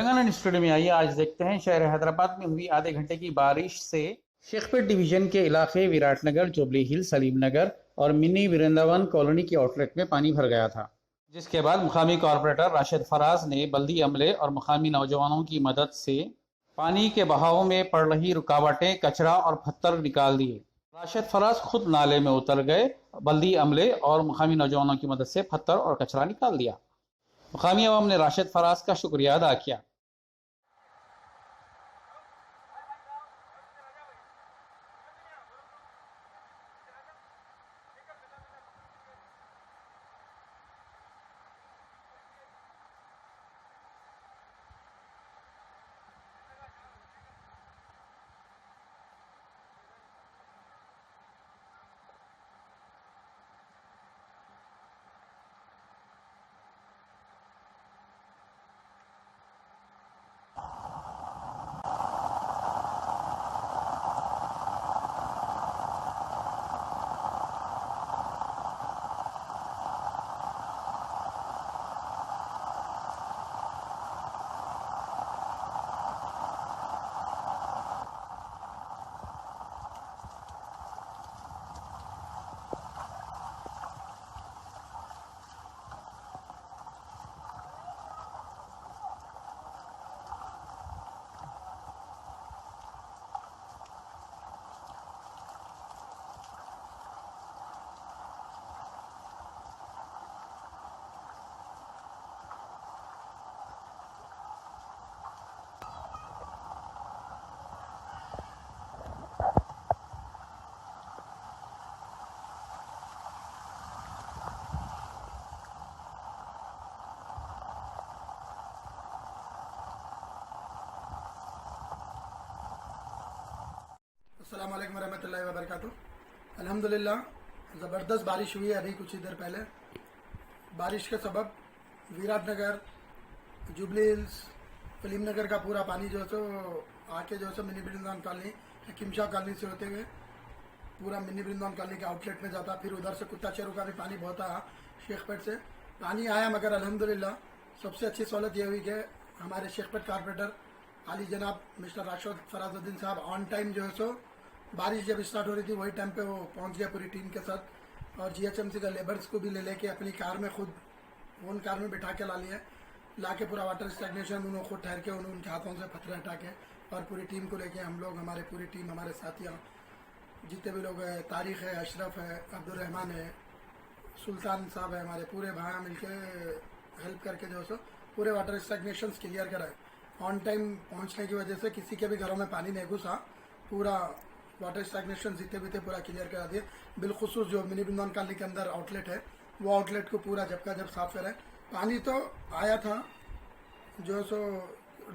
Telangana studio में आइए आज देखते हैं शहर हैदराबाद में हुई आधे घंटे की बारिश से शेखपेट डिवीजन के इलाके विराटनगर, जुबली हिल, सलीम नगर और मिनी वृंदावन कॉलोनी की आउटलेट में पानी भर गया था, जिसके बाद मुकामी कॉरपोरेटर राशिद फराज ने बल्दी अमले और मुकामी नौजवानों की मदद से पानी के बहाव में पड़ रही रुकावटें, कचरा और पत्थर निकाल दिए। राशिद फराज खुद नाले में उतर गए, बल्दी अमले और मुकामी नौजवानों की मदद से पत्थर और कचरा निकाल दिया। मुकामी अवाम ने राशिद फराज का शुक्रिया अदा किया। अस्सलाम वालेकुम रहमतुल्लाहि व बरकातुहू। अल्हम्दुलिल्लाह ज़बरदस्त बारिश हुई है अभी कुछ ही देर पहले। बारिश के सबब विराटनगर, जुबली हिल्स, फलीम नगर का पूरा पानी जो है सो आके जो है सो मिनी वृंदावन कॉलोनी, हकीम शाह कॉलोनी से होते हुए पूरा मिनी वृंदावन कॉलोनी के आउटलेट में जाता। फिर उधर से कुत्ता चेरू का भी पानी बहुत आया, शेखपेट से पानी आया। मगर अल्हम्दुलिल्लाह सबसे अच्छी सहूलत यह हुई कि हमारे शेखपेट कारपोरेटर आली जनाब मिस्टर राशिद फराजुद्दीन साहब ऑन टाइम जो है सो बारिश जब स्टार्ट हो रही थी वही टाइम पे वो पहुंच गया पूरी टीम के साथ, और जीएचएमसी का लेबर्स को भी ले लेके अपनी कार में खुद ओन कार में बिठा के ला लिए, ला के पूरा वाटर स्टैग्नेशन उन्होंने खुद ठहर के उन्होंने उनके हाथों से पत्थर हटा के और पूरी टीम को लेके हम लोग, हमारे पूरी टीम, हमारे साथियाँ जितने भी लोग हैं, तारिक है, अशरफ है, अब्दुल रहमान है, सुल्तान साहब है, हमारे पूरे भाई मिलके हेल्प करके जो है सो पूरे वाटर स्टैग्नेशन क्लियर कराए। ऑन टाइम पहुंचने की वजह से किसी के भी घरों में पानी नहीं घुसा, पूरा वाटर स्टैग्नेशन जीते बीते पूरा क्लियर करा दिए। बिलखुसूस जो मिनी वृंदावन कॉलोनी के अंदर आउटलेट है वो आउटलेट को पूरा जब का जब साफ कराए। पानी तो आया था जो सो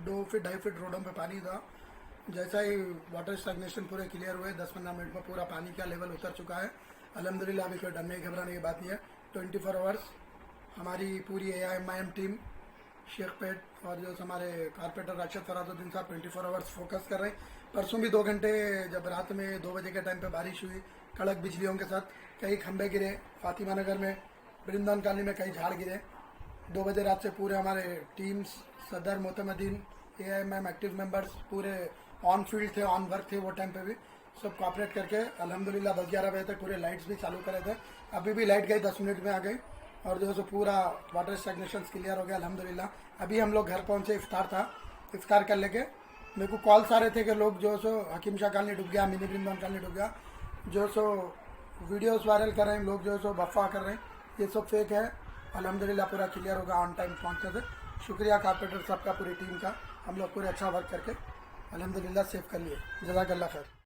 2 फीट 2.5 फीट रोडों पे पानी था। जैसा ही वाटर स्टैग्नेशन पूरे क्लियर हुए 10-15 मिनट में पूरा पानी का लेवल उतर चुका है। अल्हम्दुलिल्लाह अभी कोई डरने घबराने की बात नहीं है। 24 आवर्स हमारी पूरी AIMIM टीम शेखपेट और जो हमारे कारपोरेटर राशिद फराजुद्दीन साहब 24 आवर्स फोकस कर रहे हैं। परसों भी 2 घंटे जब रात में 2 बजे के टाइम पे बारिश हुई कड़क बिजलियों के साथ, कई खंभे गिरे फातिमा नगर में, वृंदावन कॉलोनी में कई झाड़ गिरे। 2 बजे रात से पूरे हमारे टीम्स, सदर, मोतमदीन, AIMIM एक्टिव मेंबर्स पूरे ऑन फील्ड थे, ऑन वर्क थे। वो टाइम पे भी सब कॉपरेट करके अल्हम्दुलिल्लाह 10-11 बजे तक पूरे लाइट्स भी चालू करे थे। अभी भी लाइट गई 10 मिनट में आ गई और जो है सो पूरा वाटर स्टैग्नेशन क्लियर हो गया अल्हम्दुलिल्लाह। अभी हम लोग घर पहुंचे, इफ्तार था, इफ्तार कर लेके मेरे को कॉल्स आ रहे थे कि लोग जो सो हकीम शाह कॉलोनी डूब गया, मिनी वृंदावन कॉलोनी डूब गया, जो सो वीडियोस वायरल कर रहे हैं लोग, जो सो बफा कर रहे हैं, ये सब फेक है। अल्हम्दुलिल्लाह पूरा क्लियर होगा ऑन टाइम पहुंचने से। शुक्रिया कारपोरेटर साहब का, पूरी टीम का। हम लोग पूरे अच्छा वर्क करके अल्हम्दुलिल्लाह सेव कर लिए। जज़ाकल्लाह खैर।